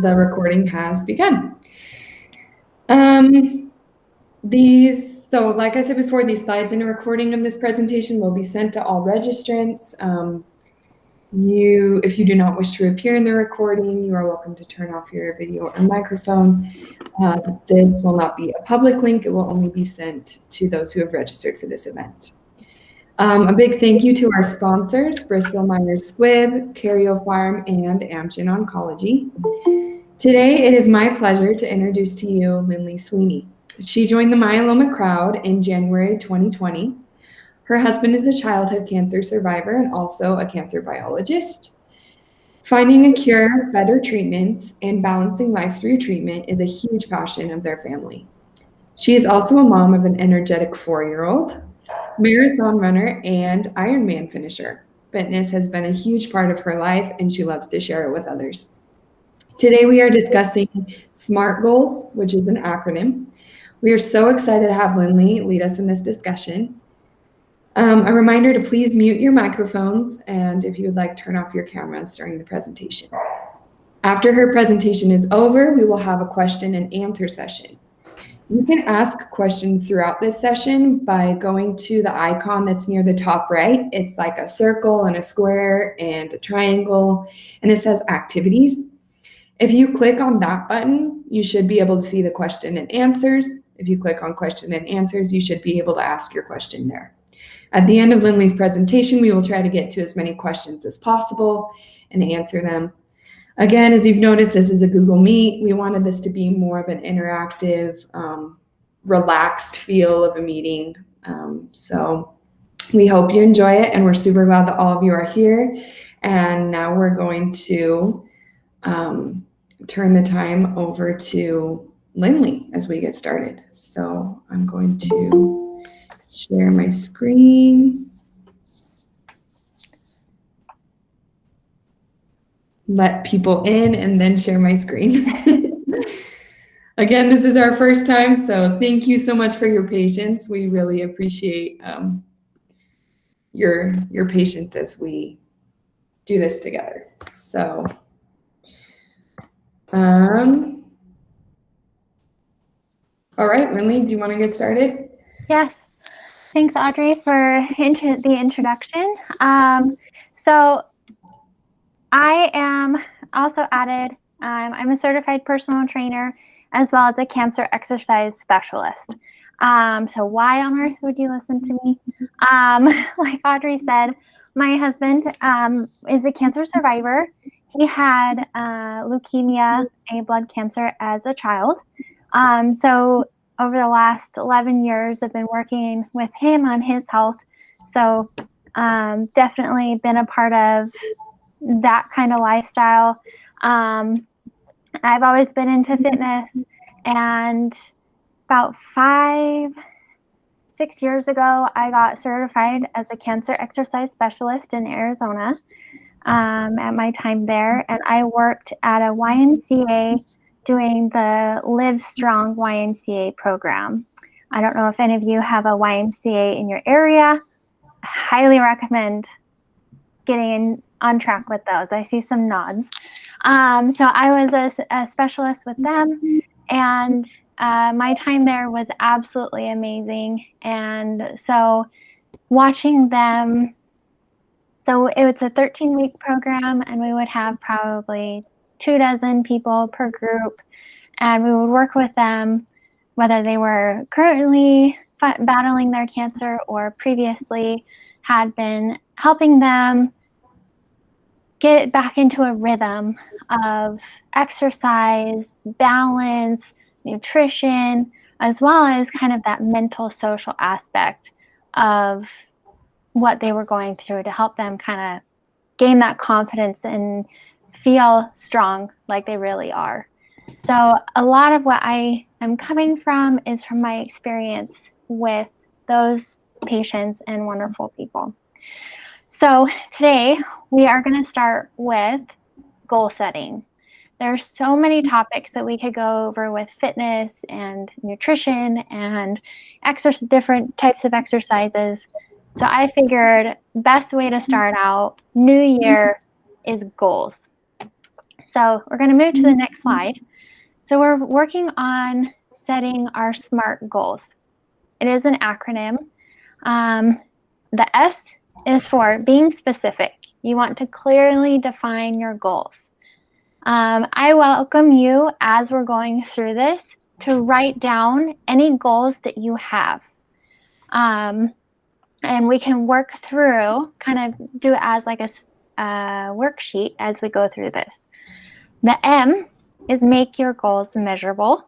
the recording has begun. So like I said before, these slides and a recording of this presentation will be sent to all registrants. If you do not wish to appear in the recording, you are welcome to turn off your video or microphone. This will not be a public link. It will only be sent to those who have registered for this event. A big thank you to our sponsors, Bristol Myers Squibb, Karyopharm, and Amgen Oncology. Today, it is my pleasure to introduce to you Lindley Sweeney. She joined the myeloma crowd in January 2020. Her husband is a childhood cancer survivor and also a cancer biologist. Finding a cure, better treatments, and balancing life through treatment is a huge passion of their family. She is also a mom of an energetic 4-year-old, marathon runner, and Ironman finisher. Fitness has been a huge part of her life, and she loves to share it with others. Today, we are discussing SMART goals, which is an acronym. We are so excited to have Lindley lead us in this discussion. A reminder to please mute your microphones, and if you would like, turn off your cameras during the presentation. After her presentation is over, we will have a question and answer session. You can ask questions throughout this session by going to the icon that's near the top right. It's like a circle and a square and a triangle, and it says activities. If you click on that button, you should be able to see the question and answers. If you click on question and answers, you should be able to ask your question there. At the end of Lindley's presentation, we will try to get to as many questions as possible and answer them. Again, as you've noticed, this is a Google Meet. We wanted this to be more of an interactive, relaxed feel of a meeting. So we hope you enjoy it, and we're super glad that all of you are here. And now we're going to turn the time over to Lindley as we get started. So I'm going to share my screen. Let people in and then share my screen. Again, this is our first time, so thank you so much for your patience. We really appreciate your patience as we do this together. So, all right, Lindley, do you want to get started? Yes. Thanks, Audrey, for the introduction. So I am also added, I'm a certified personal trainer as well as a cancer exercise specialist. So why on earth would you listen to me? Like Audrey said, my husband is a cancer survivor. He had leukemia, a blood cancer, as a child. So over the last 11 years, I've been working with him on his health. So definitely been a part of that kind of lifestyle. I've always been into fitness, and about 5-6 years ago, I got certified as a cancer exercise specialist in Arizona at my time there. And I worked at a YMCA doing the Live Strong YMCA program. I don't know if any of you have a YMCA in your area. I highly recommend getting on track with those. I see some nods. So I was a specialist with them, and my time there was absolutely amazing. And so watching them, so it was a 13-week program, and we would have probably 24 people per group, and we would work with them, whether they were currently battling their cancer or previously had been helping them get back into a rhythm of exercise, balance, nutrition, as well as kind of that mental social aspect of what they were going through to help them kind of gain that confidence and feel strong like they really are. So a lot of what I am coming from is from my experience with those patients and wonderful people. So today we are going to start with goal setting. There's so many topics that we could go over with fitness and nutrition and different types of exercises. So I figured best way to start out new year is goals. So we're going to move to the next slide. So we're working on setting our SMART goals. It is an acronym. The S is for being specific. You want to clearly define your goals. I welcome you, as we're going through this, to write down any goals that you have. And we can work through, kind of do it as like a worksheet as we go through this. The M is make your goals measurable.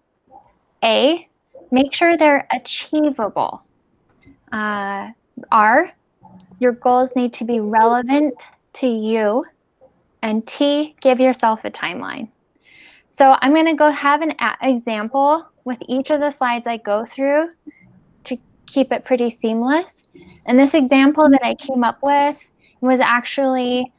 A, make sure they're achievable. R, your goals need to be relevant to you. And T, give yourself a timeline. So I'm going to go have an example with each of the slides I go through to keep it pretty seamless. And this example that I came up with was actually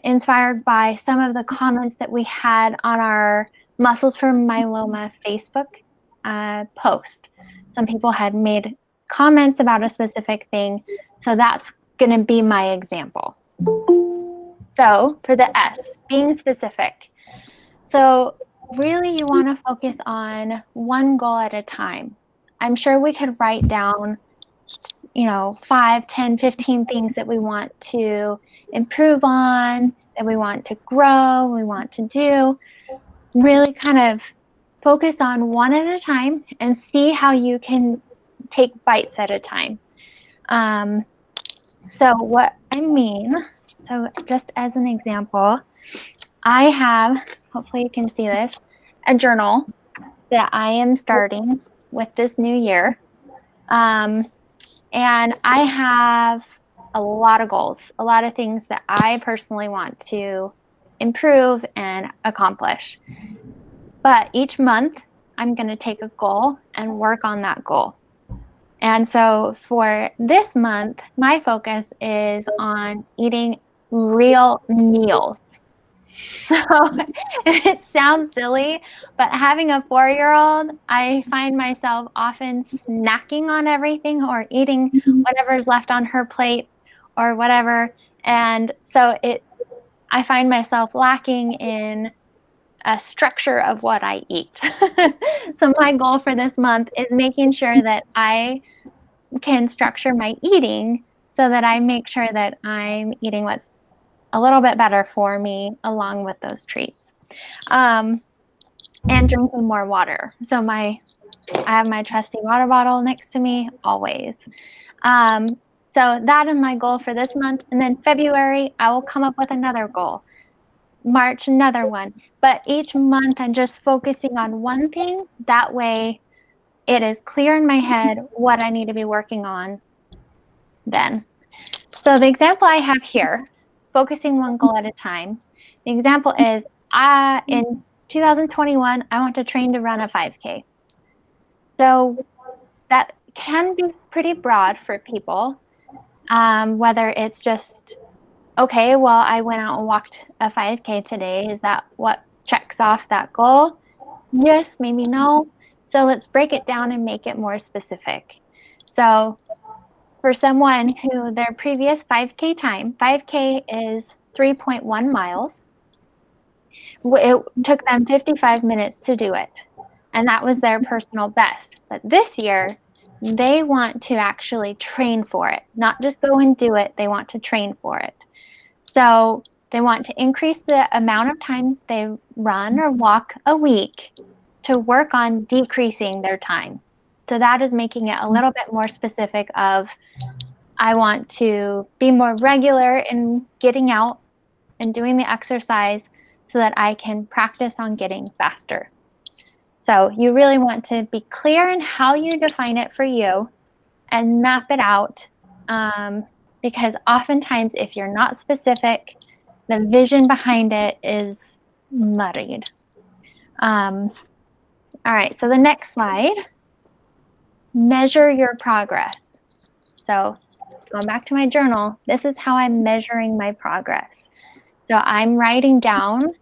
inspired by some of the comments that we had on our Muscles for Myeloma Facebook post. Some people had made comments about a specific thing, so that's going to be my example. So for the S, being specific. So really you want to focus on one goal at a time. I'm sure we could write down, 5, 10, 15 things that we want to improve on, that we want to grow, we want to do. Really kind of focus on one at a time and see how you can take bites at a time. So what I mean, so just as an example, I have, hopefully you can see this, a journal that I am starting with this new year. And I have a lot of goals, a lot of things that I personally want to improve and accomplish. But each month, I'm going to take a goal and work on that goal. And so for this month, my focus is on eating real meals. So it sounds silly, but having a 4-year-old, I find myself often snacking on everything or eating whatever's left on her plate or whatever. And so I find myself lacking in a structure of what I eat. So my goal for this month is making sure that I can structure my eating so that I make sure that I'm eating what's a little bit better for me along with those treats. And drinking more water. So I have my trusty water bottle next to me always. So that is my goal for this month. And then February, I will come up with another goal. March, another one. But each month, I'm just focusing on one thing. That way, it is clear in my head what I need to be working on then. So the example I have here, focusing one goal at a time. The example is in 2021, I want to train to run a 5K. So that can be pretty broad for people, whether it's just, okay, well, I went out and walked a 5K today. Is that what checks off that goal? Yes, maybe no. So let's break it down and make it more specific. So for someone who their previous 5K time, 5K is 3.1 miles. It took them 55 minutes to do it. And that was their personal best. But this year, they want to actually train for it, not just go and do it. They want to train for it. So they want to increase the amount of times they run or walk a week to work on decreasing their time. So that is making it a little bit more specific of, I want to be more regular in getting out and doing the exercise so that I can practice on getting faster. So you really want to be clear in how you define it for you and map it out, because oftentimes if you're not specific, the vision behind it is muddied. All right, so the next slide, measure your progress. So going back to my journal, this is how I'm measuring my progress. So I'm writing down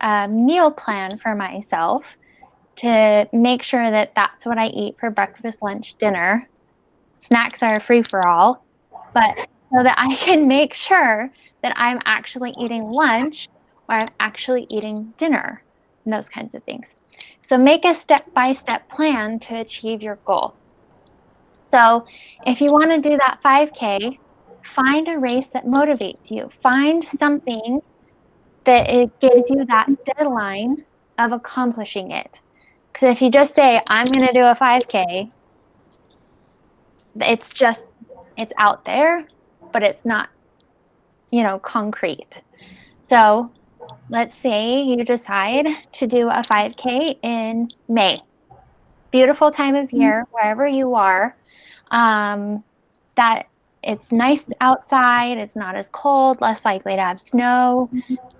a meal plan for myself to make sure that that's what I eat for breakfast, lunch, dinner. Snacks are free for all, but so that I can make sure that I'm actually eating lunch or I'm actually eating dinner, and those kinds of things. So make a step-by-step plan to achieve your goal. So if you want to do that 5K, find a race that motivates you. Find something that it gives you that deadline of accomplishing it. Because if you just say, I'm going to do a 5K, it's out there, but it's not, concrete. So let's say you decide to do a 5K in May. Beautiful time of year, wherever you are, that it's nice outside, it's not as cold, less likely to have snow,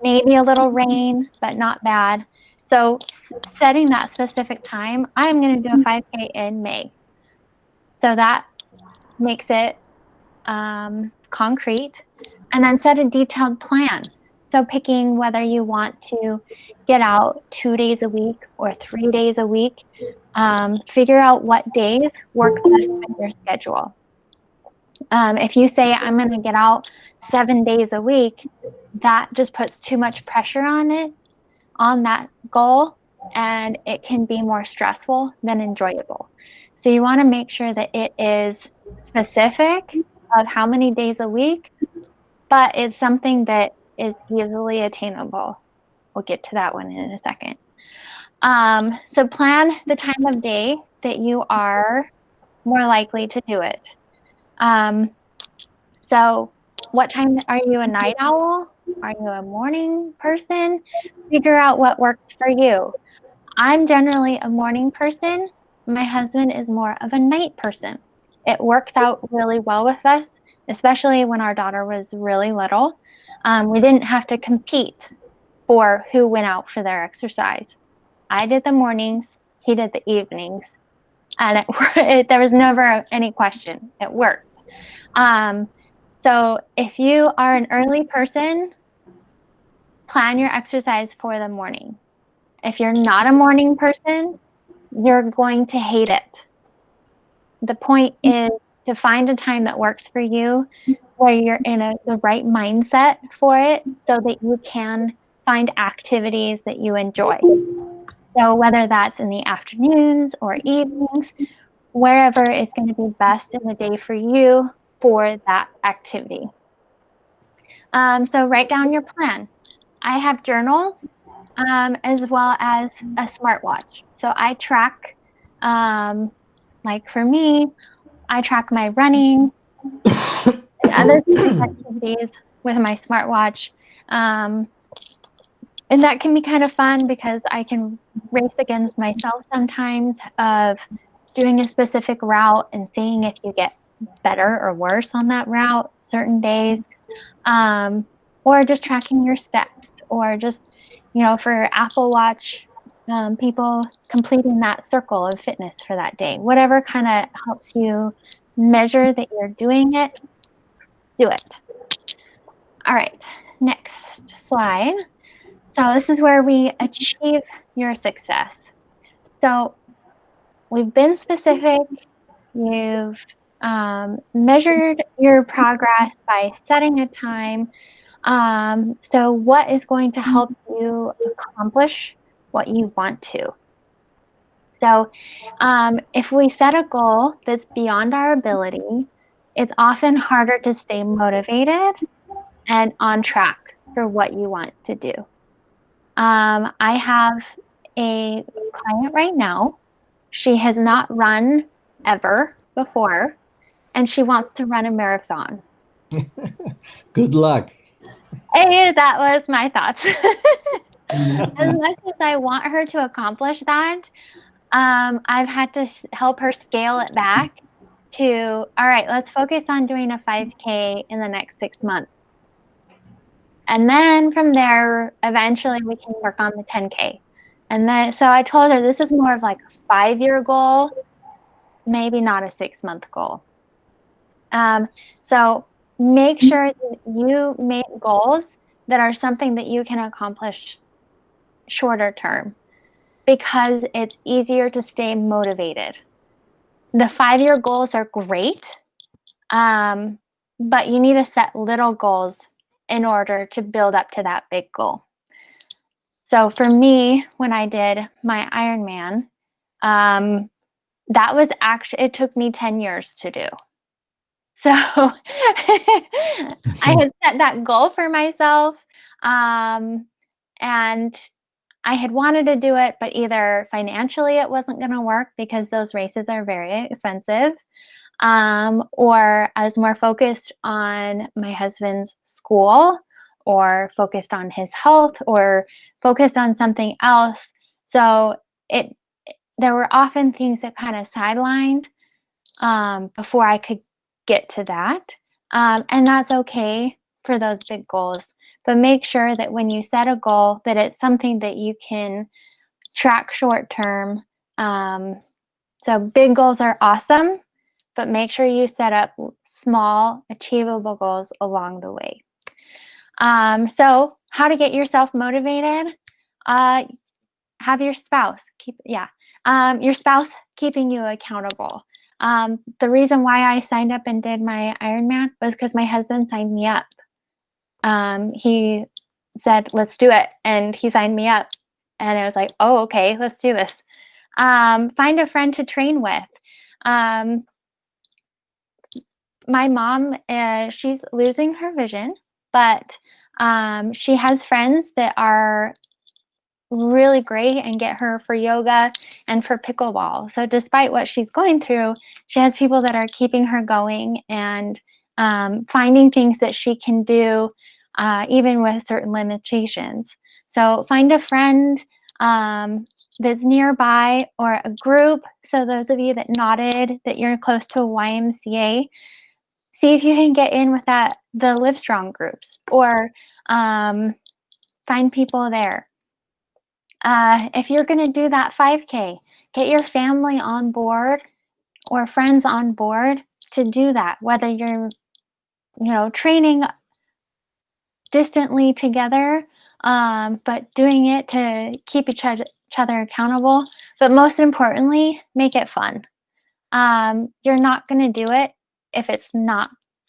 maybe a little rain, but not bad. So setting that specific time, I'm going to do a 5K in May. So that makes it concrete. And then set a detailed plan. So picking whether you want to get out 2 days a week or 3 days a week. Figure out what days work best with your schedule. If you say, I'm going to get out 7 days a week, that just puts too much pressure on that goal, and it can be more stressful than enjoyable. So you want to make sure that it is specific of how many days a week, but it's something that is easily attainable. We'll get to that one in a second. So plan the time of day that you are more likely to do it. So what time are you a night owl? Are you a morning person? Figure out what works for you. I'm generally a morning person. My husband is more of a night person. It works out really well with us, especially when our daughter was really little. We didn't have to compete for who went out for their exercise. I did the mornings, he did the evenings, and there was never any question. It worked. So if you are an early person, plan your exercise for the morning. If you're not a morning person, you're going to hate it. The point is to find a time that works for you, where you're in the right mindset for it, so that you can find activities that you enjoy. So whether that's in the afternoons or evenings, wherever is going to be best in the day for you for that activity. So write down your plan. I have journals as well as a smartwatch. So I track, like for me, I track my running and other activities with my smartwatch. And that can be kind of fun because I can race against myself sometimes of doing a specific route and seeing if you get better or worse on that route certain days. Or just tracking your steps, or just, for Apple Watch, people completing that circle of fitness for that day. Whatever kind of helps you measure that you're doing it, do it. All right, next slide. So this is where we achieve your success. So we've been specific. You've measured your progress by setting a time. So what is going to help you accomplish what you want to? So if we set a goal that's beyond our ability, it's often harder to stay motivated and on track for what you want to do. I have a client right now. She has not run ever before, and she wants to run a marathon. Good luck. Hey, that was my thoughts. As much as I want her to accomplish that, I've had to help her scale it back to, all right, let's focus on doing a 5K in the next 6 months. And then from there, eventually we can work on the 10K. And then, so I told her this is more of like a 5-year goal, maybe not a 6-month goal. So make sure that you make goals that are something that you can accomplish shorter term, because it's easier to stay motivated. The 5-year goals are great, but you need to set little goals in order to build up to that big goal. So for me, when I did my Ironman, that was actually, it took me 10 years to do. So I had set that goal for myself, and I had wanted to do it, but either financially it wasn't going to work because those races are very expensive, or I was more focused on my husband's school, or focused on his health, or focused on something else. So there were often things that kind of sidelined before I could get to that. And that's okay for those big goals. But make sure that when you set a goal, that it's something that you can track short term. So big goals are awesome, but make sure you set up small, achievable goals along the way. So how to get yourself motivated? Have your spouse your spouse keeping you accountable. The reason why I signed up and did my Ironman was because my husband signed me up. He said, let's do it. And he signed me up. And I was like, oh, okay, let's do this. Find a friend to train with. My mom, she's losing her vision, but she has friends that are really great and get her for yoga and for pickleball. So despite what she's going through, she has people that are keeping her going and finding things that she can do even with certain limitations. So find a friend that's nearby or a group. So those of you that nodded that you're close to a YMCA, see if you can get in with the Livestrong groups, or find people there. If you're going to do that 5K, get your family on board or friends on board to do that, whether you're, training distantly together, but doing it to keep each other accountable. But most importantly, make it fun. You're not going to do it if it's not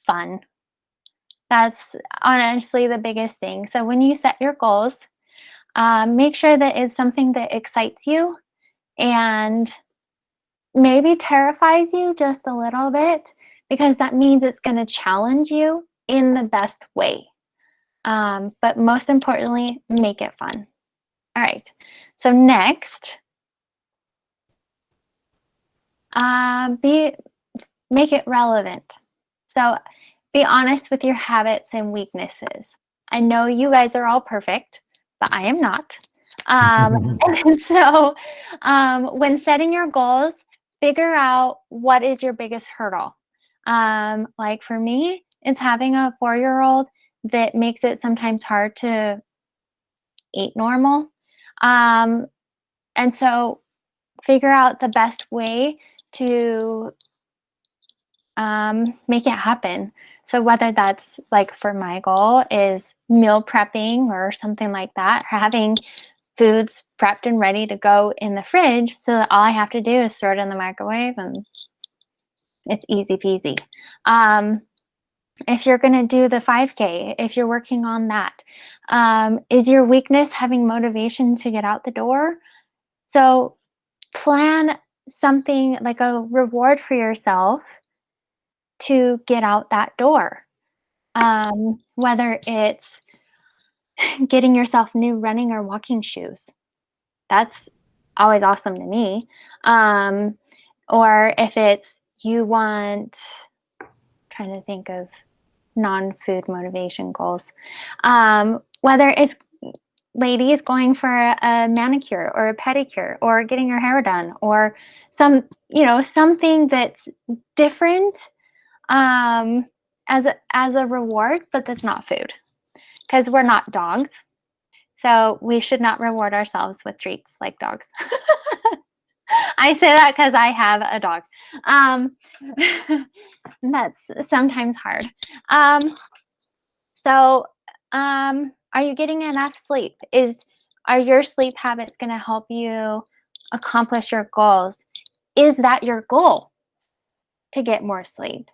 fun. That's honestly the biggest thing. So when you set your goals, make sure that it's something that excites you and maybe terrifies you just a little bit, because that means it's going to challenge you in the best way. But most importantly, make it fun. All right. So next, make it relevant. So be honest with your habits and weaknesses. I know you guys are all perfect, but I am not. And so when setting your goals, figure out what is your biggest hurdle. Like for me, it's having a 4-year-old that makes it sometimes hard to eat normal. And so figure out the best way to make it happen. So whether that's, like for my goal, is meal prepping or something like that, or having foods prepped and ready to go in the fridge so that all I have to do is throw it in the microwave and it's easy peasy. If you're going to do the 5K, if you're working on that, is your weakness having motivation to get out the door? So plan something like a reward for yourself to get out that door. Whether it's getting yourself new running or walking shoes. That's always awesome to me. Or if it's you want, trying to think of non-food motivation goals. Whether it's ladies going for a manicure or a pedicure or getting your hair done, or something that's different as a reward, but that's not food, because we're not dogs. So we should not reward ourselves with treats like dogs. I say that because I have a dog. That's sometimes hard. Are you getting enough sleep? Are your sleep habits going to help you accomplish your goals? Is that your goal, to get more sleep?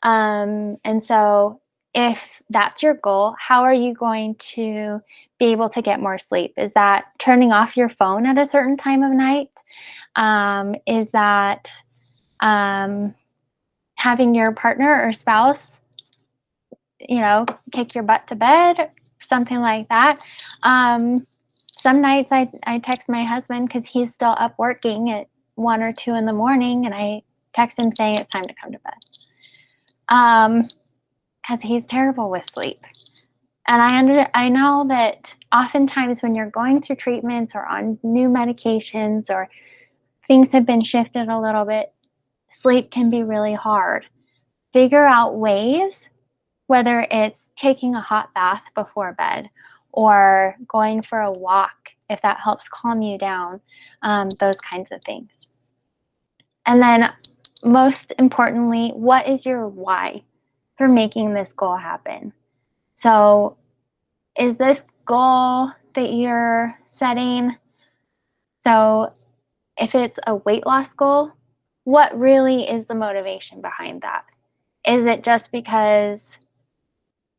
And so if that's your goal, how are you going to be able to get more sleep? Is that turning off your phone at a certain time of night? Is that having your partner or spouse, kick your butt to bed, something like that? Some nights I text my husband because he's still up working at 1 or 2 in the morning, and I text him saying it's time to come to bed. Because he's terrible with sleep. And I know that oftentimes when you're going through treatments or on new medications or things have been shifted a little bit, sleep can be really hard. Figure out ways, whether it's taking a hot bath before bed or going for a walk, if that helps calm you down, those kinds of things. And then most importantly, what is your why for making this goal happen? So is this goal that you're setting? So if it's a weight loss goal, what really is the motivation behind that? Is it just because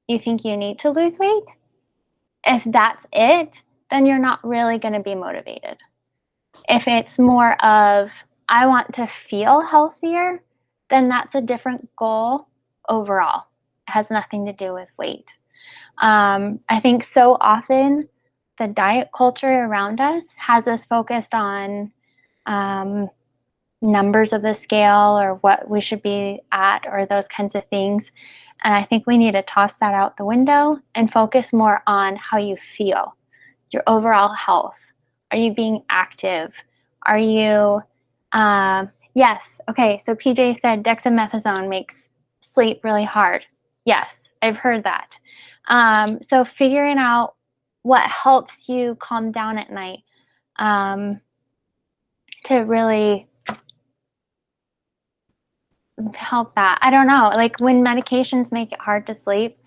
you think you need to lose weight? If that's it, then you're not really going to be motivated. If it's more of, I want to feel healthier, then that's a different goal overall. It has nothing to do with weight. I think so often the diet culture around us has us focused on numbers of the scale or what we should be at or those kinds of things. And I think we need to toss that out the window and focus more on how you feel, your overall health. Are you being active? Are you, yes, okay, so PJ said dexamethasone makes sleep really hard. Yes, I've heard that. So figuring out what helps you calm down at night to really help that. I don't know, like when medications make it hard to sleep,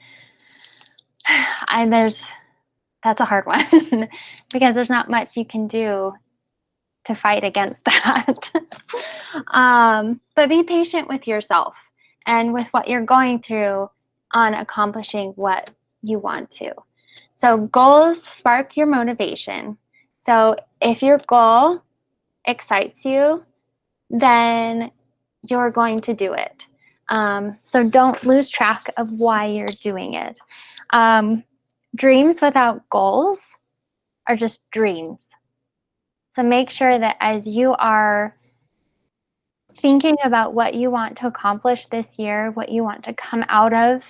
that's a hard one because there's not much you can do to fight against that. But be patient with yourself and with what you're going through on accomplishing what you want to. So goals spark your motivation. So if your goal excites you, then you're going to do it. So don't lose track of why you're doing it. Dreams without goals are just dreams. So make sure that as you are thinking about what you want to accomplish this year, what you want to come out of,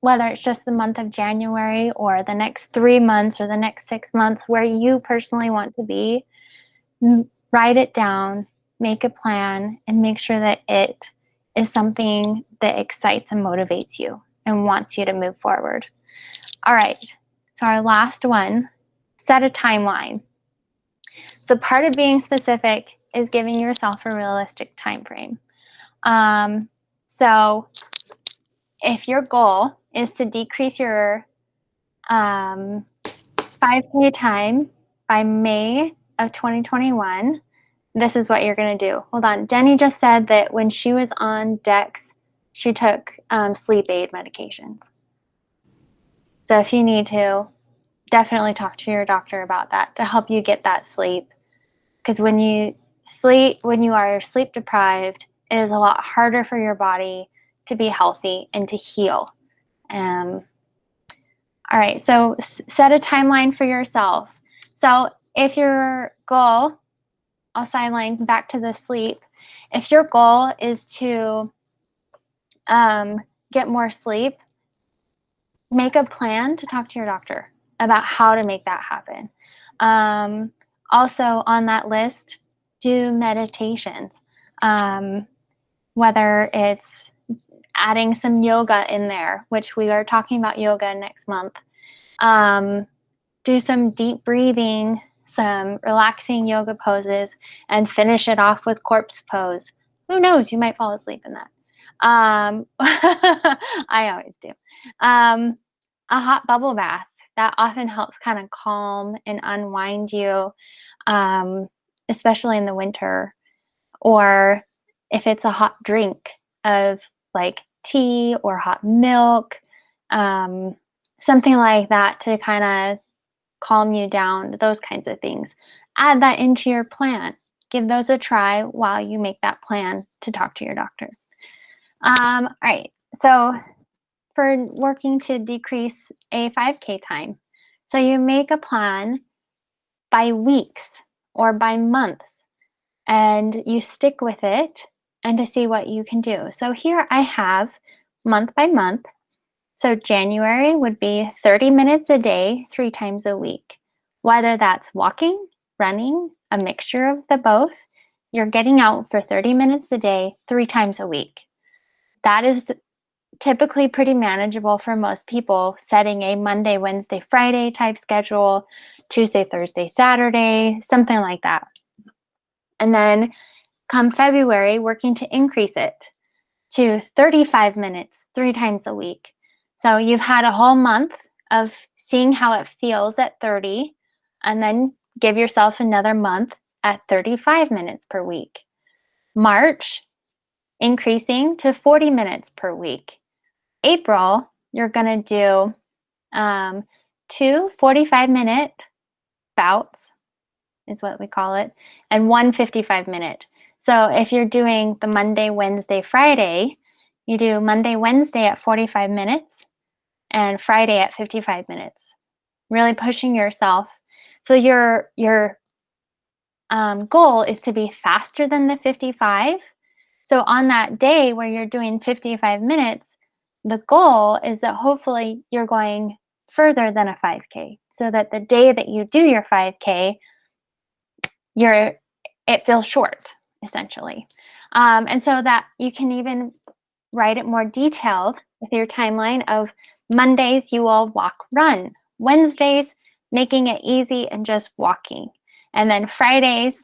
whether it's just the month of January or the next 3 months or the next 6 months, where you personally want to be, write it down, make a plan, and make sure that it is something that excites and motivates you and wants you to move forward. All right, so our last one, set a timeline. So part of being specific is giving yourself a realistic time frame. So if your goal is to decrease your 5K time by May of 2021, this is what you're going to do. Hold on. Jenny just said that when she was on Dex, she took sleep aid medications. So if you need to, definitely talk to your doctor about that to help you get that sleep. Because when you are sleep deprived, it is a lot harder for your body to be healthy and to heal. All right, so set a timeline for yourself. So if your goal, I'll sideline back to the sleep. If your goal is to get more sleep, make a plan to talk to your doctor about how to make that happen. Also on that list, do meditations, whether it's adding some yoga in there, which we are talking about yoga next month. Do some deep breathing, some relaxing yoga poses, and finish it off with corpse pose. Who knows, you might fall asleep in that. I always do. A hot bubble bath, that often helps kind of calm and unwind you, especially in the winter. Or if it's a hot drink of like tea or hot milk something like that to kind of calm you down, those kinds of things. Add that into your plan. Give those a try while you make that plan to talk to your doctor. All right, so for working to decrease a 5K time, so you make a plan by weeks or by months, and you stick with it and to see what you can do. So here I have month by month. So January would be 30 minutes a day, 3 times a week. Whether that's walking, running, a mixture of the both, you're getting out for 30 minutes a day, 3 times a week. That is typically pretty manageable for most people, setting a Monday, Wednesday, Friday type schedule, Tuesday, Thursday, Saturday, something like that. And then come February, working to increase it to 35 minutes, 3 times a week. So you've had a whole month of seeing how it feels at 30, and then give yourself another month at 35 minutes per week. March, increasing to 40 minutes per week. April, you're going to do 2 45-minute bouts, is what we call it, and 1 55-minute. So if you're doing the Monday, Wednesday, Friday, you do Monday, Wednesday at 45 minutes and Friday at 55 minutes. Really pushing yourself. So your goal is to be faster than the 55. So on that day where you're doing 55 minutes, the goal is that hopefully you're going further than a 5K, so that the day that you do your 5K, it feels short, essentially. And so that you can even write it more detailed with your timeline of Mondays, you will walk, run. Wednesdays, making it easy and just walking. And then Fridays,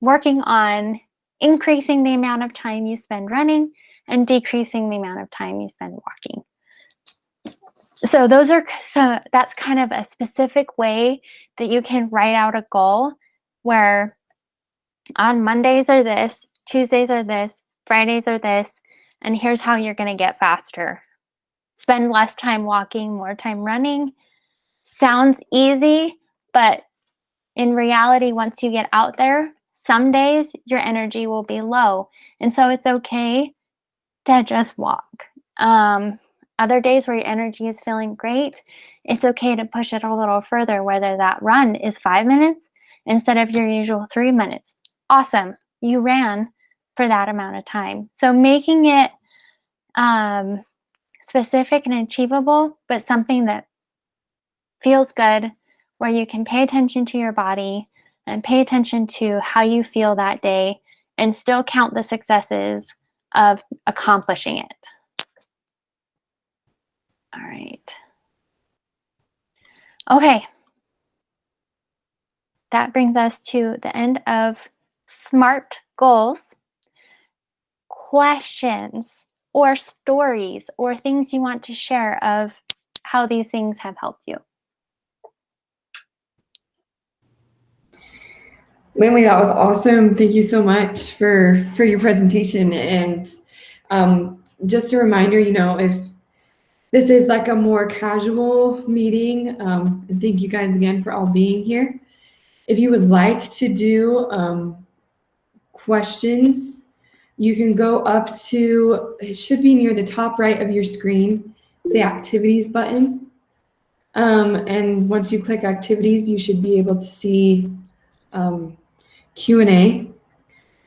working on increasing the amount of time you spend running and decreasing the amount of time you spend walking. So that's kind of a specific way that you can write out a goal where on Mondays are this, Tuesdays are this, Fridays are this, and here's how you're going to get faster. Spend less time walking, more time running. Sounds easy, but in reality, once you get out there, some days your energy will be low. And so it's okay to just walk. Other days where your energy is feeling great, it's okay to push it a little further, whether that run is 5 minutes instead of your usual 3 minutes. Awesome. You ran for that amount of time. So making it specific and achievable, but something that feels good, where you can pay attention to your body and pay attention to how you feel that day and still count the successes of accomplishing it. All right. Okay. That brings us to the end of SMART goals. Questions or stories or things you want to share of how these things have helped you. Lily, that was awesome. Thank you so much for your presentation. And just a reminder, if this is like a more casual meeting, and thank you guys again for all being here. If you would like to do questions, you can go up to, it should be near the top right of your screen. It's the activities button. And once you click activities, you should be able to see Q&A,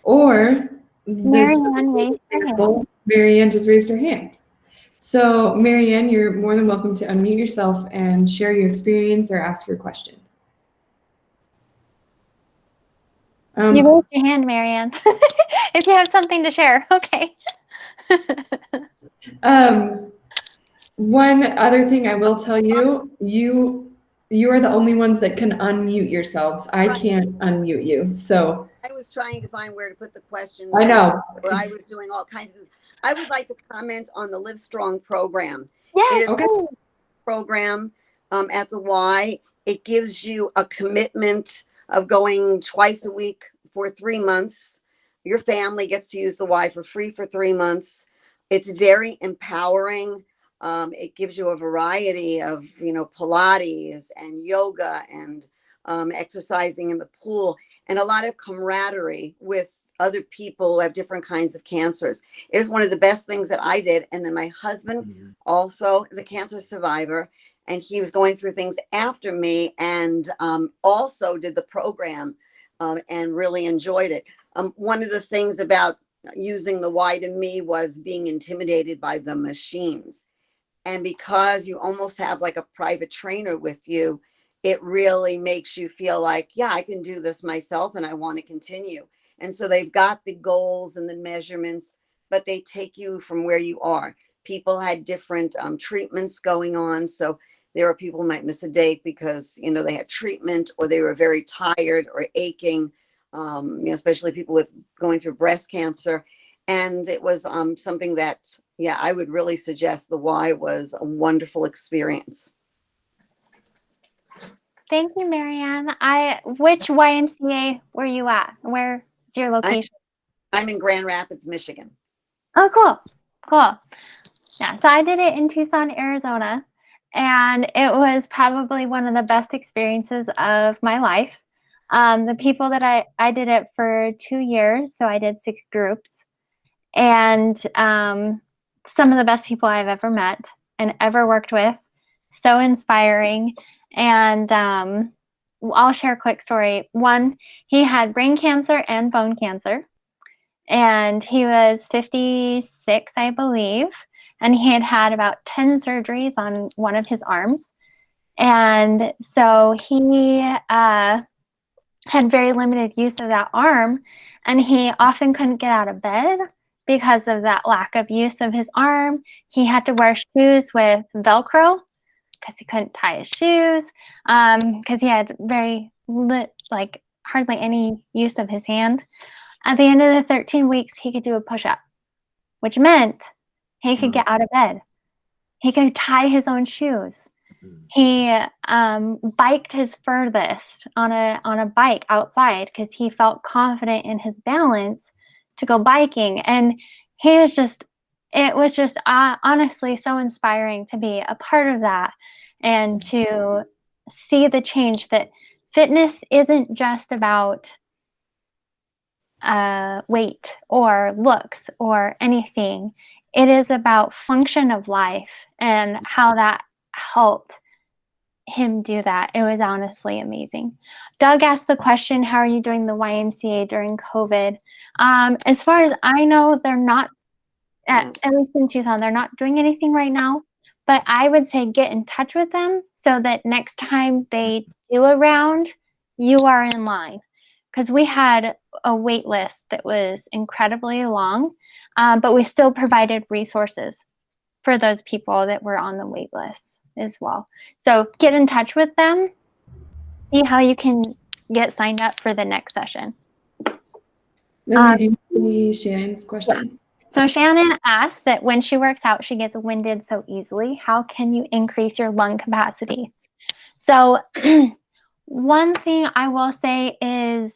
or Marianne just raised her hand. So Marianne, you're more than welcome to unmute yourself and share your experience or ask your question. You raised your hand, Marianne. If you have something to share, okay. One other thing I will tell you, you are the only ones that can unmute yourselves. I can't unmute you. So I was trying to find where to put the questions. I know. I was doing all kinds of. I would like to comment on the Live Strong program. Yes. Okay. Program at the Y. It gives you a commitment of going twice a week for 3 months. Your family gets to use the Y for free for 3 months. It's very empowering. It gives you a variety of, Pilates and yoga and exercising in the pool, and a lot of camaraderie with other people who have different kinds of cancers. It was one of the best things that I did. And then my husband also is a cancer survivor, and he was going through things after me, and also did the program and really enjoyed it. One of the things about using the Y to me was being intimidated by the machines. And because you almost have like a private trainer with you, it really makes you feel like, yeah, I can do this myself and I want to continue. And so they've got the goals and the measurements, but they take you from where you are. People had different treatments going on. So there are people who might miss a date because, they had treatment, or they were very tired or aching, especially people with going through breast cancer. And it was something that, yeah, I would really suggest. The Y was a wonderful experience. Thank you, Marianne. Which YMCA were you at? Where's your location? I'm in Grand Rapids, Michigan. Oh, cool. Yeah, so I did it in Tucson, Arizona, and it was probably one of the best experiences of my life. The people that I did it for 2 years, so I did 6 groups, and some of the best people I've ever met and ever worked with. So inspiring. And I'll share a quick story. One, he had brain cancer and bone cancer, and he was 56, I believe, and he had about 10 surgeries on one of his arms. And so he had very limited use of that arm, and he often couldn't get out of bed because of that lack of use of his arm. He had to wear shoes with Velcro because he couldn't tie his shoes, because he had hardly any use of his hand. At the end of the 13 weeks, he could do a push-up, which meant he could get out of bed. He could tie his own shoes. He biked his furthest on a bike outside because he felt confident in his balance to go biking. And it was just honestly so inspiring to be a part of that and to see the change that fitness isn't just about weight or looks or anything. It is about function of life and how that helped him do that. It was honestly amazing. Doug asked the question, how are you doing the YMCA during COVID? As far as I know, they're not, at least in Tucson, they're not doing anything right now. But I would say get in touch with them so that next time they do a round, you are in line. Because we had a wait list that was incredibly long, but we still provided resources for those people that were on the wait list as well. So get in touch with them, see how you can get signed up for the next session. Lily, do you see Shannon's question? So Shannon asked that when she works out, she gets winded so easily. How can you increase your lung capacity? So one thing I will say is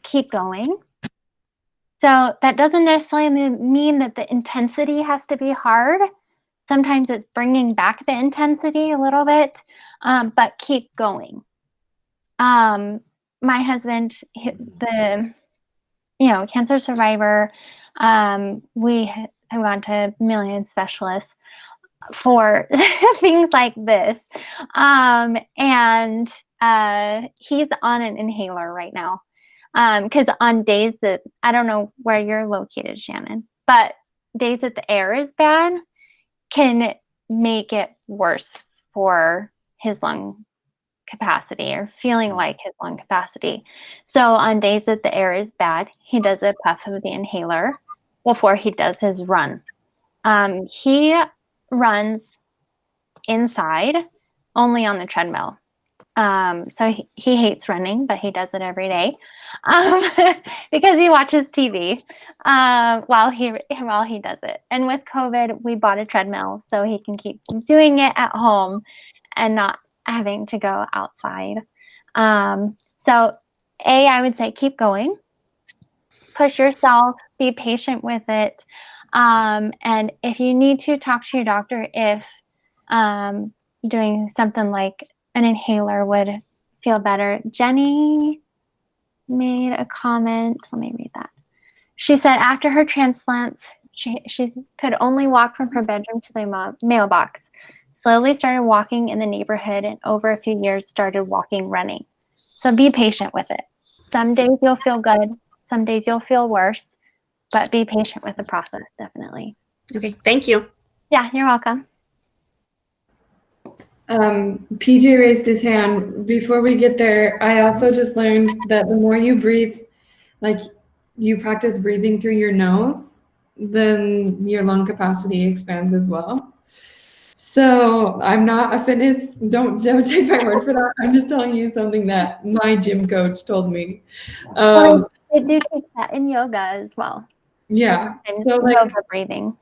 keep going. So that doesn't necessarily mean that the intensity has to be hard. Sometimes it's bringing back the intensity a little bit, but keep going. My husband, the cancer survivor, we have gone to million specialists for things like this, and he's on an inhaler right now. Because on days that, I don't know where you're located, Shannon, but days that the air is bad can make it worse for his lung capacity or feeling like his lung capacity. So on days that the air is bad, he does a puff of the inhaler before he does his run. He runs inside only on the treadmill. So he hates running, but he does it every day because he watches TV while he does it. And with COVID, we bought a treadmill so he can keep doing it at home and not having to go outside. So I would say keep going, push yourself, be patient with it. And if you need to, talk to your doctor if doing something like an inhaler would feel better. Jenny made a comment. Let me read that. She said after her transplants, she could only walk from her bedroom to the mailbox. Slowly started walking in the neighborhood, and over a few years started walking, running. So be patient with it. Some days you'll feel good. Some days you'll feel worse, but be patient with the process, definitely. Okay, thank you. Yeah, you're welcome. PJ raised his hand. Before we get there, I also just learned that the more you breathe, like you practice breathing through your nose, then your lung capacity expands as well. So I'm not a fitness, don't take my word for that. I'm just telling you something that my gym coach told me. I do teach that in yoga as well. Yeah. And So like yoga breathing.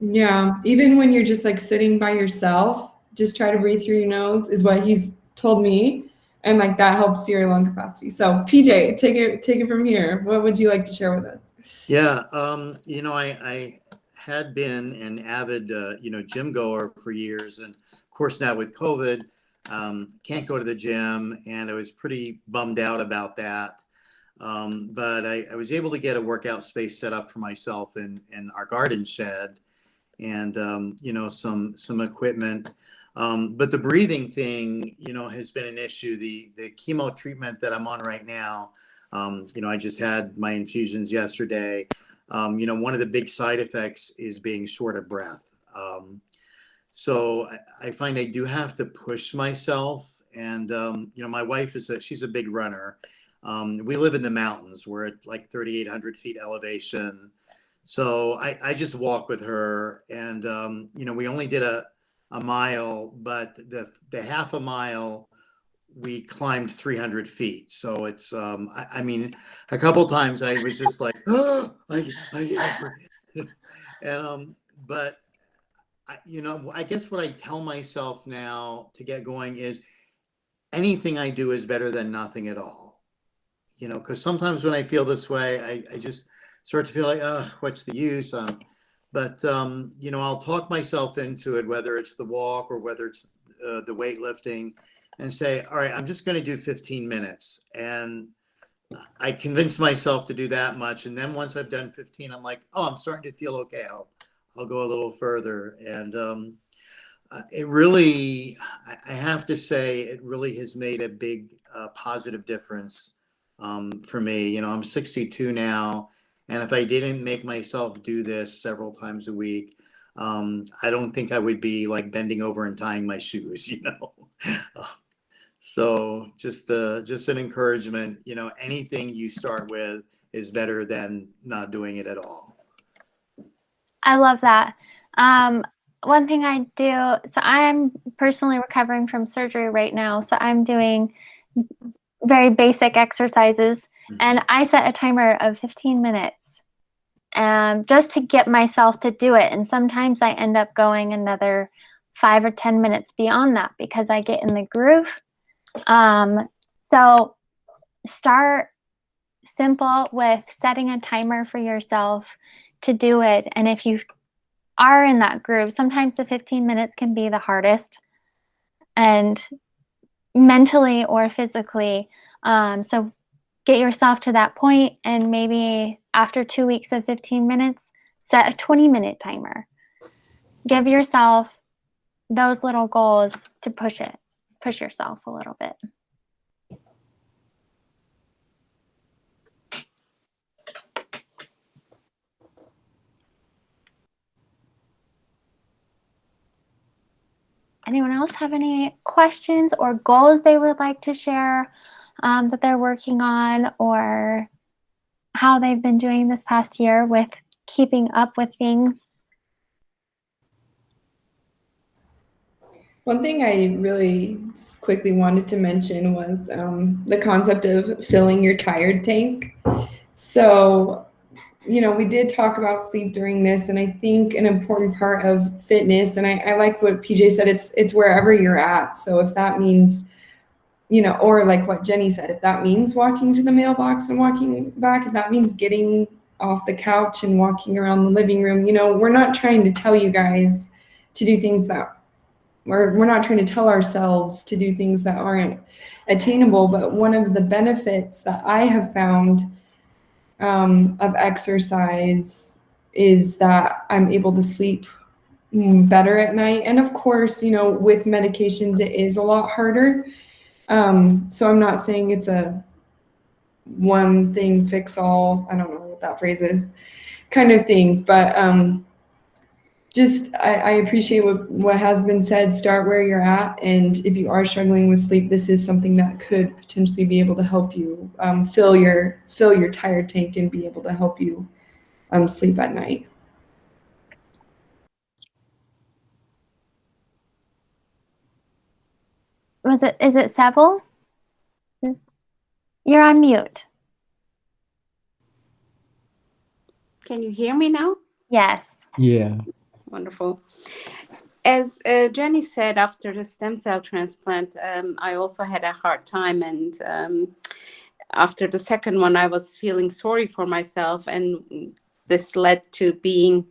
Yeah, even when you're just like sitting by yourself, just try to breathe through your nose is what he's told me, and like that helps your lung capacity. So PJ, take it from here. What would you like to share with us? Yeah, you know, I had been an avid, you know, gym goer for years, and of course now with COVID, can't go to the gym, and I was pretty bummed out about that. But I was able to get a workout space set up for myself in our garden shed, and you know, some equipment. But the breathing thing, you know, has been an issue. The chemo treatment that I'm on right now, you know, I just had my infusions yesterday. You know, one of the big side effects is being short of breath. So I find I do have to push myself. And, you know, my wife she's a big runner. We live in the mountains. We're at like 3,800 feet elevation. So I just walk with her, and, you know, we only did a mile, but the half a mile, we climbed 300 feet. So it's, I mean, a couple times I was just like, oh, I can't breathe. And, but you know, I guess what I tell myself now to get going is anything I do is better than nothing at all. You know, because sometimes when I feel this way, I just start to feel like, oh, what's the use? But you know, I'll talk myself into it, whether it's the walk or whether it's the weightlifting, and say, all right, I'm just going to do 15 minutes. And I convince myself to do that much. And then once I've done 15, I'm like, oh, I'm starting to feel okay. I'll go a little further. And it really, I have to say, it really has made a big positive difference for me. You know, I'm 62 now, and if I didn't make myself do this several times a week, I don't think I would be like bending over and tying my shoes, you know. So just an encouragement, you know, anything you start with is better than not doing it at all. I love that. One thing I do, so I'm personally recovering from surgery right now, so I'm doing very basic exercises, and I set a timer of 15 minutes just to get myself to do it. And sometimes I end up going another 5 or 10 minutes beyond that because I get in the groove. So start simple with setting a timer for yourself to do it. And if you are in that groove, sometimes the 15 minutes can be the hardest, and mentally or physically. So get yourself to that point, and maybe after 2 weeks of 15 minutes, set a 20-minute timer. Give yourself those little goals to push yourself a little bit. Anyone else have any questions or goals they would like to share that they're working on, or how they've been doing this past year with keeping up with things? One thing I really just quickly wanted to mention was the concept of filling your tired tank. So, you know, we did talk about sleep during this, and I think an important part of fitness, and I like what PJ said, it's wherever you're at. So if that means, you know, or like what Jenny said, if that means walking to the mailbox and walking back, if that means getting off the couch and walking around the living room. We're not trying to tell you guys to do things that, or we're not trying to tell ourselves to do things that aren't attainable. But one of the benefits that I have found of exercise is that I'm able to sleep better at night. And of course, with medications, it is a lot harder. So I'm not saying it's a one thing fix all, I don't know what that phrase is, kind of thing. But just I appreciate what has been said. Start where you're at, and if you are struggling with sleep, this is something that could potentially be able to help you fill your tired tank and be able to help you sleep at night. Is it Seville? You're on mute. Can you hear me now? Yes. Yeah. Wonderful. As Jenny said, after the stem cell transplant, I also had a hard time. And after the second one, I was feeling sorry for myself. And this led to being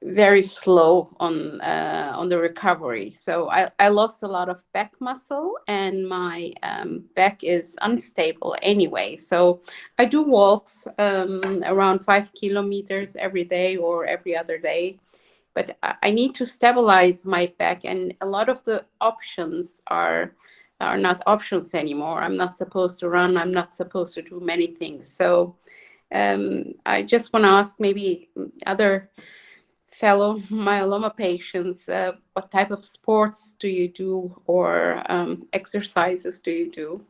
very slow on the recovery. So I lost a lot of back muscle, and my back is unstable anyway. So I do walks around 5 kilometers every day or every other day, but I need to stabilize my back, and a lot of the options are not options anymore. I'm not supposed to run. I'm not supposed to do many things. So I just want to ask maybe other fellow myeloma patients, what type of sports do you do, or exercises do you do?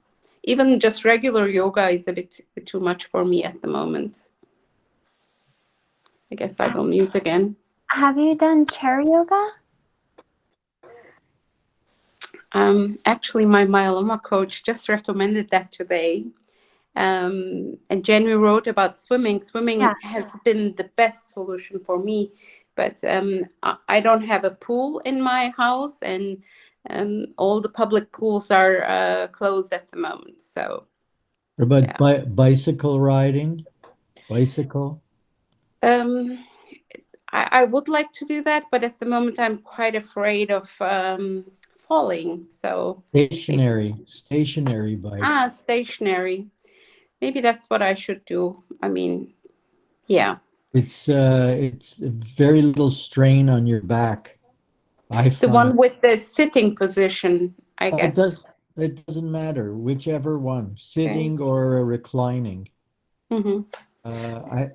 Even just regular yoga is a bit too much for me at the moment. I guess I will mute again. Have you done chair yoga? Actually, my myeloma coach just recommended that today. And Jenny wrote about swimming. Swimming has been the best solution for me. But I don't have a pool in my house, and all the public pools are closed at the moment. So, What about bicycle riding? Bicycle? I would like to do that, but at the moment I'm quite afraid of falling. So Stationary bike. Stationary. Maybe that's what I should do. I mean, yeah. It's very little strain on your back. The one with the sitting position, I guess. It doesn't matter, whichever one, sitting or reclining. Mm-hmm. I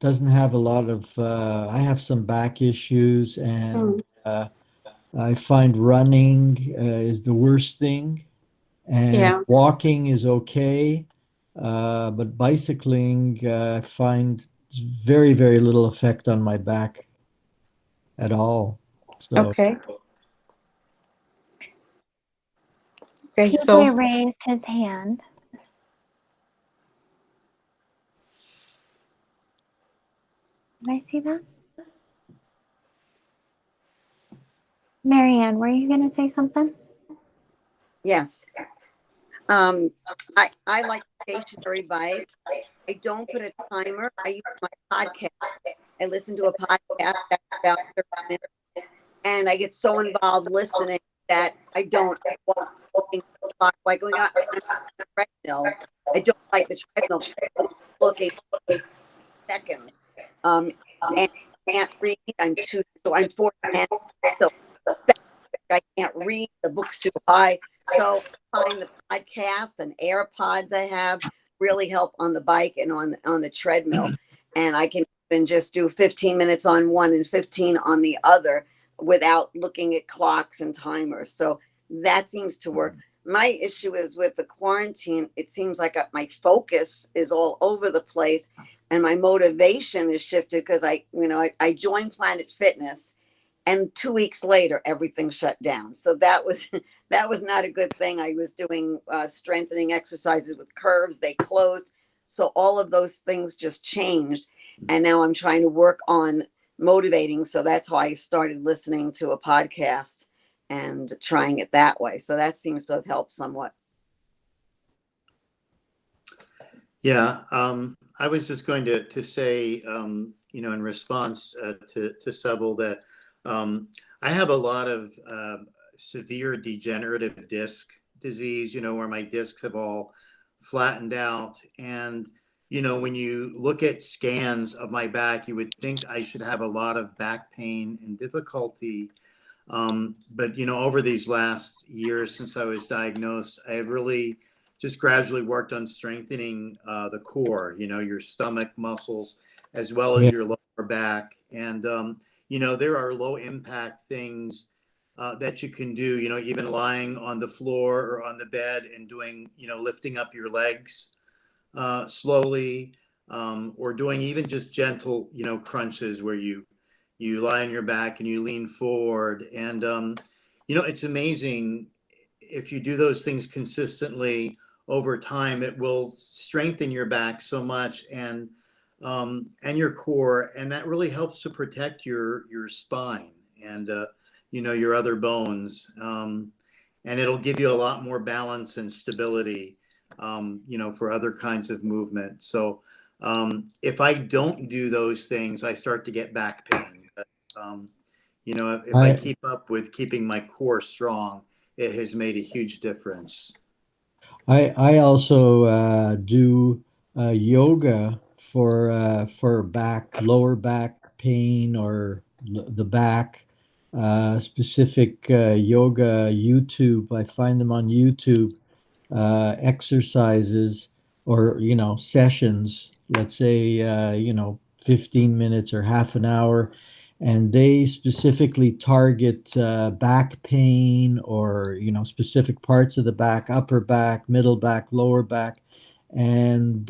doesn't have a lot of. I have some back issues, and I find running is the worst thing, and walking is okay, but bicycling I find very, very little effect on my back at all. So Okay. PJ so raised his hand. Did I see that? Marianne, were you going to say something? Yes. I like stationary bike. I don't put a timer. I use my podcast. I listen to a podcast that's about 30 minutes, and I get so involved listening that I don't walking like going on the treadmill. I don't like the treadmill looking seconds. And I can't read. I'm 4'10", so I can't read. The book's too high. So I find the podcast and AirPods I have really help on the bike and on the treadmill. And I can even just do 15 minutes on one and 15 on the other without looking at clocks and timers. So that seems to work. My issue is with the quarantine, it seems like my focus is all over the place and my motivation is shifted because I joined Planet Fitness, and 2 weeks later everything shut down. So that was not a good thing. I was doing strengthening exercises with curves. They closed. So all of those things just changed. And now I'm trying to work on motivating. So that's why I started listening to a podcast and trying it that way. So that seems to have helped somewhat. Yeah, I was just going to say, in response to several that I have a lot of severe degenerative disc disease, where my discs have all flattened out. And, when you look at scans of my back, you would think I should have a lot of back pain and difficulty. But over these last years since I was diagnosed, I have really just gradually worked on strengthening the core, your stomach muscles, as well as Yeah. your lower back. And, there are low impact things that you can do, even lying on the floor or on the bed and doing, lifting up your legs slowly, or doing even just gentle, crunches where you lie on your back and you lean forward. And it's amazing if you do those things consistently over time, it will strengthen your back so much, and your core, and that really helps to protect your spine and your other bones, and it'll give you a lot more balance and stability, for other kinds of movement. So if I don't do those things, I start to get back pain. But, if I I keep up with keeping my core strong, it has made a huge difference. I also do yoga for back, lower back pain, or the back. Specific yoga YouTube. I find them on YouTube. Exercises, or sessions. Let's say 15 minutes or half an hour, and they specifically target back pain, or specific parts of the back, upper back, middle back, lower back. And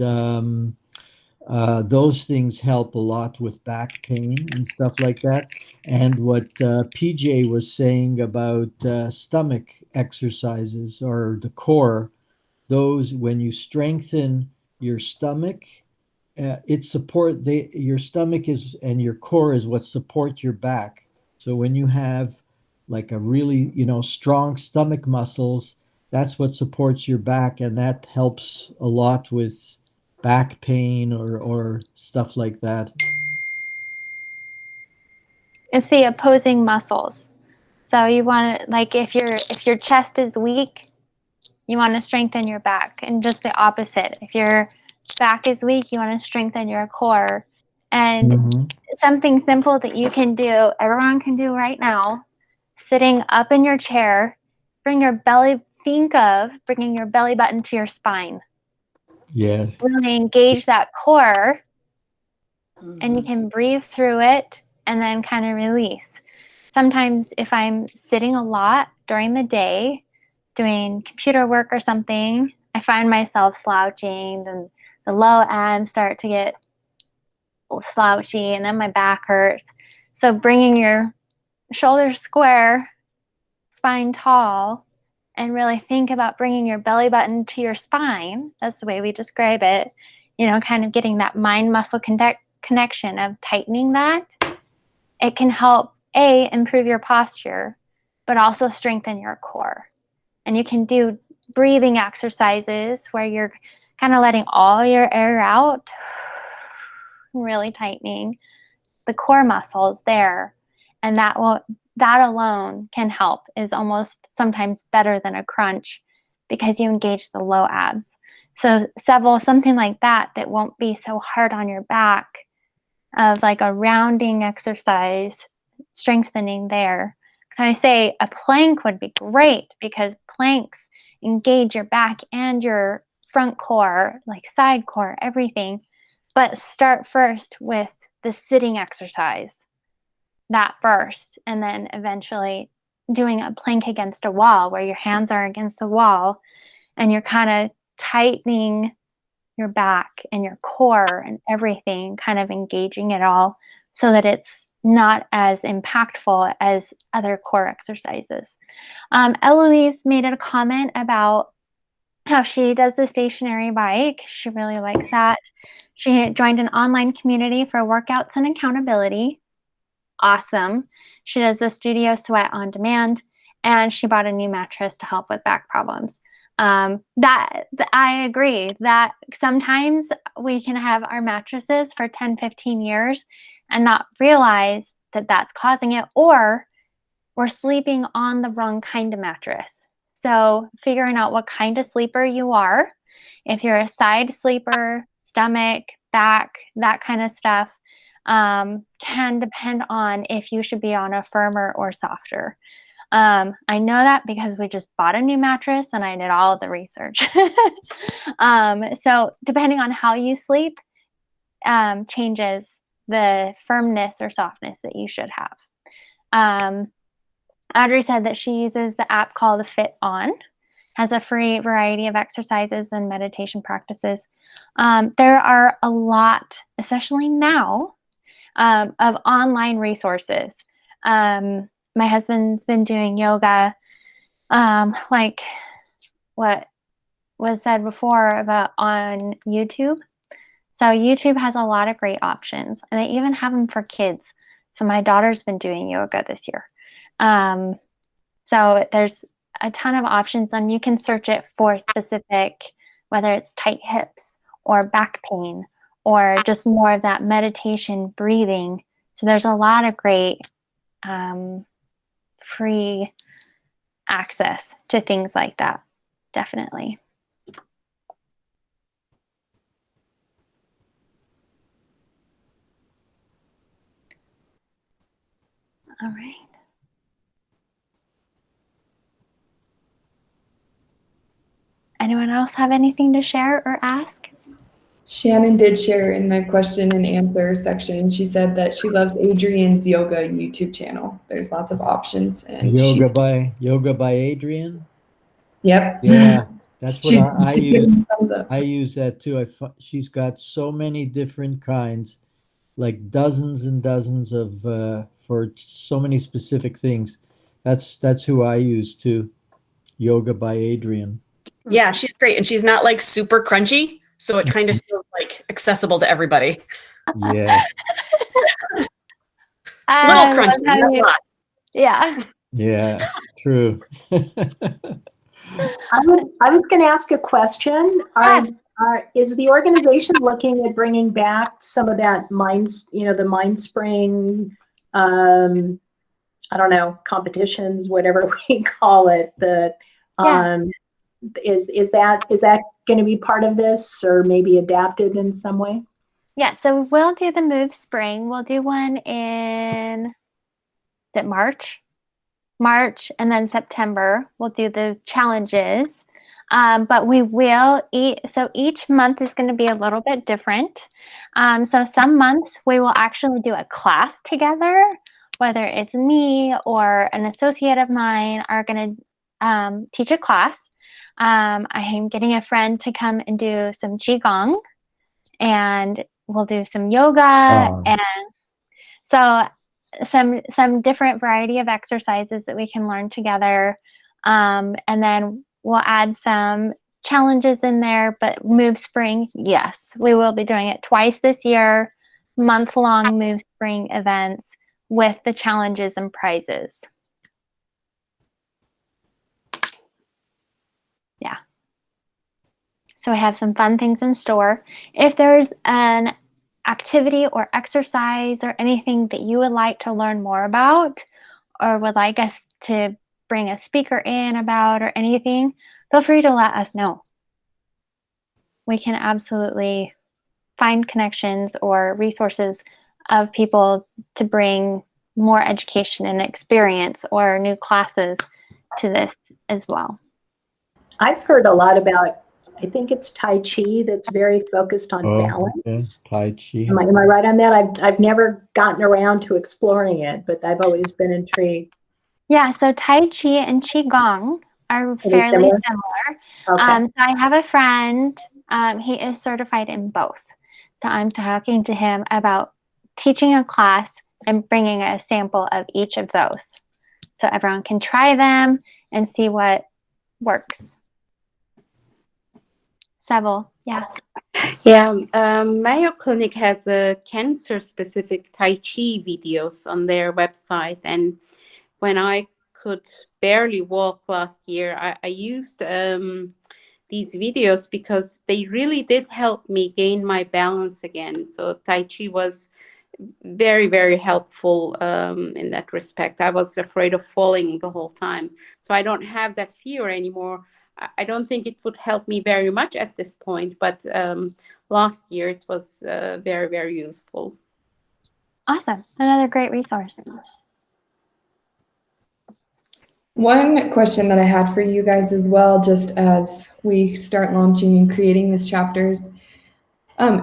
those things help a lot with back pain and stuff like that. And what PJ was saying about stomach exercises, or the core, those, when you strengthen your stomach, your stomach is, and your core is what support your back. So when you have like a really strong stomach muscles, that's what supports your back, and that helps a lot with back pain, or stuff like that. It's the opposing muscles. So you want to, like, if your chest is weak, you want to strengthen your back, and just the opposite. If your back is weak, you want to strengthen your core. And Mhm. something simple that you can do, everyone can do right now, sitting up in your chair, think of bringing your belly button to your spine. Yes. Really engage that core, and you Mhm. can breathe through it and then kind of release. Sometimes if I'm sitting a lot during the day doing computer work or something, I find myself slouching, and the low abs start to get slouchy, and then my back hurts. So bringing your shoulders square, spine tall, and really think about bringing your belly button to your spine. That's the way we describe it. Kind of getting that mind muscle connection of tightening that. It can help improve your posture, but also strengthen your core. And you can do breathing exercises where you're kind of letting all your air out, really tightening the core muscles there. And that alone can help, is almost sometimes better than a crunch, because you engage the low abs. So something like that won't be so hard on your back, of like a rounding exercise, strengthening there. So I say a plank would be great, because planks engage your back and your front core, like side core, everything. But start first with the sitting exercise, that first, and then eventually doing a plank against a wall, where your hands are against the wall and you're kind of tightening your back and your core and everything, kind of engaging it all, so that it's not as impactful as other core exercises. Eloise made a comment about how she does the stationary bike. She really likes that. She joined an online community for workouts and accountability. Awesome. She does the studio sweat on demand, and she bought a new mattress to help with back problems. That I agree that sometimes we can have our mattresses for 10, 15 years and not realize that that's causing it, or we're sleeping on the wrong kind of mattress. So figuring out what kind of sleeper you are, if you're a side sleeper, stomach, back, that kind of stuff, can depend on if you should be on a firmer or softer. I know that because we just bought a new mattress and I did all of the research. So depending on how you sleep, changes the firmness or softness that you should have. Audrey said that she uses the app called the Fit On, has a free variety of exercises and meditation practices. There are a lot, especially now, of online resources. My husband's been doing yoga, like what was said before about on YouTube. So YouTube has a lot of great options, and they even have them for kids. So my daughter's been doing yoga this year. So there's a ton of options, and you can search it for specific, whether it's tight hips or back pain or just more of that meditation breathing. So there's a lot of great free access to things like that. Definitely. All right. Anyone else have anything to share or ask? Shannon did share in the question and answer section. She said that she loves Adrian's yoga YouTube channel. There's lots of options, and Yoga by Adrian. Yep. Yeah, that's what She's I use. giving thumbs up. I use that too. She's got so many different kinds, like dozens and dozens of for so many specific things. That's who I use too. Yoga by Adrian. Yeah, she's great, and she's not like super crunchy, so it kind of feels like accessible to everybody. Yes. Little crunchy, not a lot. Yeah. Yeah, true. I was going to ask a question. Is the organization looking at bringing back some of that the MindSpring, I don't know, competitions, whatever we call it? Is that going to be part of this, or maybe adapted in some way? Yeah, so we'll do the Move Spring. We'll do one in, is it March? March, and then September, we'll do the challenges. But we will each month is going to be a little bit different. So some months we will actually do a class together, whether it's me or an associate of mine are going to teach a class. I am getting a friend to come and do some Qigong, and we'll do some yoga, and so some different variety of exercises that we can learn together. And then we'll add some challenges in there, but Move Spring, yes, we will be doing it twice this year, month-long Move Spring events with the challenges and prizes. Yeah. So we have some fun things in store. If there's an activity or exercise or anything that you would like to learn more about, or would like us to bring a speaker in about, or anything, feel free to let us know. We can absolutely find connections or resources of people to bring more education and experience or new classes to this as well. I've heard a lot about, I think it's Tai Chi that's very focused on balance. Okay. Tai Chi. Am I right on that? I've never gotten around to exploring it, but I've always been intrigued. Yeah, so Tai Chi and Qigong are fairly similar. Okay. So I have a friend, he is certified in both. So I'm talking to him about teaching a class and bringing a sample of each of those, so everyone can try them and see what works. Seville, yeah. Yeah, Mayo Clinic has a cancer-specific Tai Chi videos on their website, and when I could barely walk last year, I used these videos because they really did help me gain my balance again. So Tai Chi was very, very helpful in that respect. I was afraid of falling the whole time. So I don't have that fear anymore. I don't think it would help me very much at this point, but last year it was very, very useful. Awesome. Another great resource. One question that I had for you guys as well, just as we start launching and creating these chapters,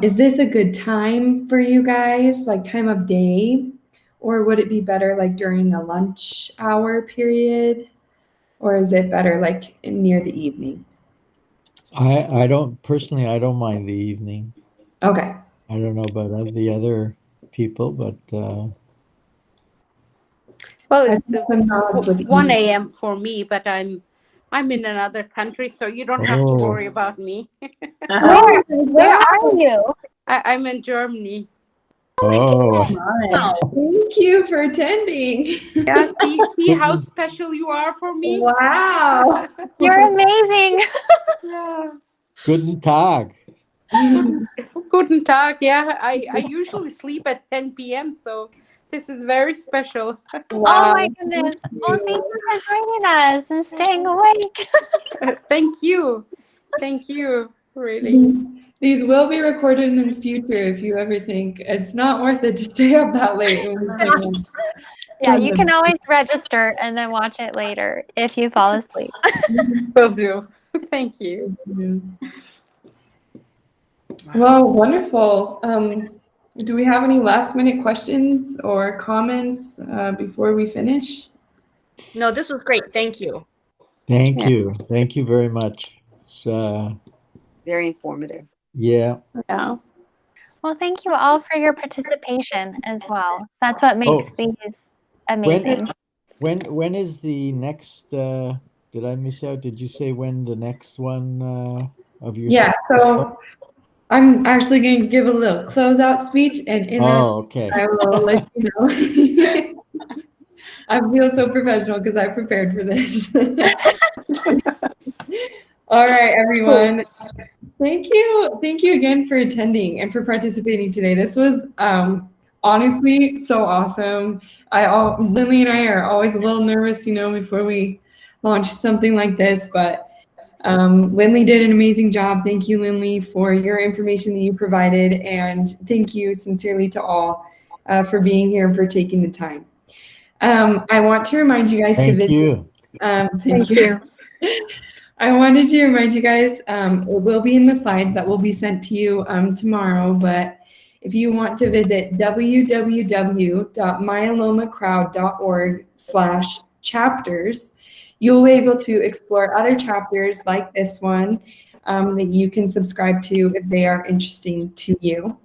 is this a good time for you guys, like time of day? Or would it be better like during a lunch hour period? Or is it better like near the evening? I don't personally, I don't mind the evening. Okay. I don't know about the other people, but well, I it's saw some nods with 1 evening. a.m. for me, but I'm in another country, so you don't have to Oh. worry about me. Where are you? I'm in Germany. oh, Thank you for attending. Yeah, see how special you are for me. Wow. You're amazing. Yeah. guten Tag. Guten Tag. Yeah, I usually sleep at 10 p.m. So this is very special. Oh my goodness. Well, thank you for joining us and staying awake. Thank you. Thank you. Really. These will be recorded in the future if you ever think it's not worth it to stay up that late. Yeah, you can always register and then watch it later if you fall asleep. Will do. Thank you. Well, wonderful. Do we have any last minute questions or comments before we finish? No, this was great. Thank you. Thank you. Thank you very much. So, Very informative. yeah. Yeah. Well, thank you all for your participation as well. That's what makes these amazing. When is the next did I miss out? Did you say when the next one of your Yeah, so I'm actually going to give a little closeout speech, and in that okay. I will let you know. I feel so professional because I prepared for this. All right, everyone. Thank you. Thank you again for attending and for participating today. This was honestly so awesome. Lindley and I are always a little nervous, before we launch something like this, but Lindley did an amazing job. Thank you, Lindley, for your information that you provided, and thank you sincerely to all for being here and for taking the time. I want to remind you guys to visit. You. Thank you. I wanted to remind you guys, it will be in the slides that will be sent to you tomorrow, but if you want to visit www.myelomacrowd.org/chapters, you'll be able to explore other chapters like this one that you can subscribe to if they are interesting to you.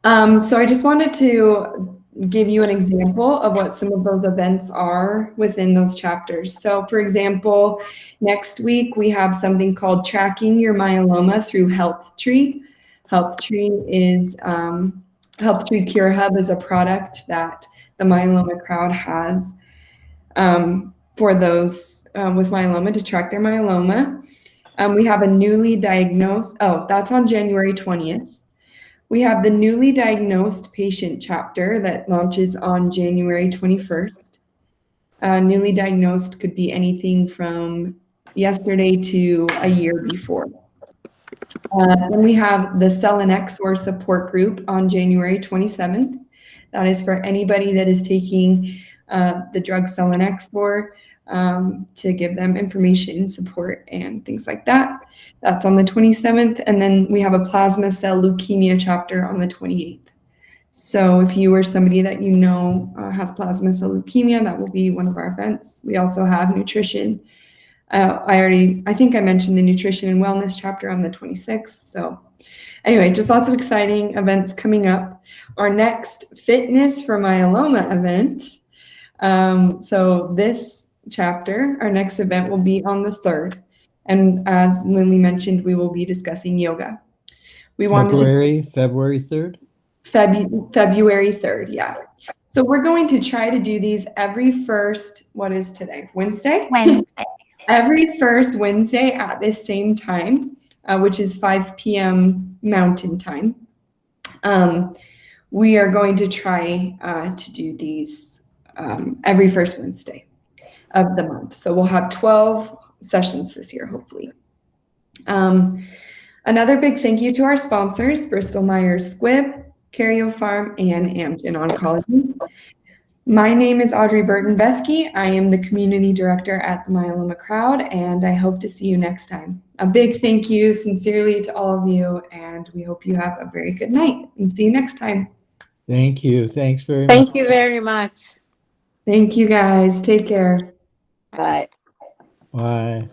So I just wanted to give you an example of what some of those events are within those chapters. So for example, next week we have something called Tracking Your Myeloma through HealthTree. HealthTree is HealthTree Cure Hub is a product that the Myeloma Crowd has for those with myeloma to track their myeloma. We have a newly diagnosed, that's on January 20th. We have the newly diagnosed patient chapter that launches on January 21st. Newly diagnosed could be anything from yesterday to a year before. Then we have the Selinexor support group on January 27th. That is for anybody that is taking the drug Selinexor to give them information, support, and things like that. That's on the 27th. And then we have a plasma cell leukemia chapter on the 28th. So if you or somebody that you know has plasma cell leukemia, that will be one of our events. We also have nutrition. I think I mentioned the nutrition and wellness chapter on the 26th. So anyway, just lots of exciting events coming up. Our next Fitness for Myeloma event. So this chapter, our next event will be on the 3rd. And as Lindley mentioned, we will be discussing yoga. February 3rd? February 3rd, yeah. So we're going to try to do these every first, what is today? Wednesday? Wednesday. every first Wednesday at this same time, which is 5 p.m. Mountain Time. We are going to try to do these every first Wednesday of the month. So we'll have 12 sessions this year, hopefully. Another big thank you to our sponsors, Bristol Myers Squibb, Karyopharm, and Amgen Oncology. My name is Audrey Burton-Bethke. I am the Community Director at the Myeloma Crowd, and I hope to see you next time. A big thank you sincerely to all of you, and we hope you have a very good night, and see you next time. Thank you. Thanks very much. Thank you very much. Thank you, guys. Take care. Bye. Bye.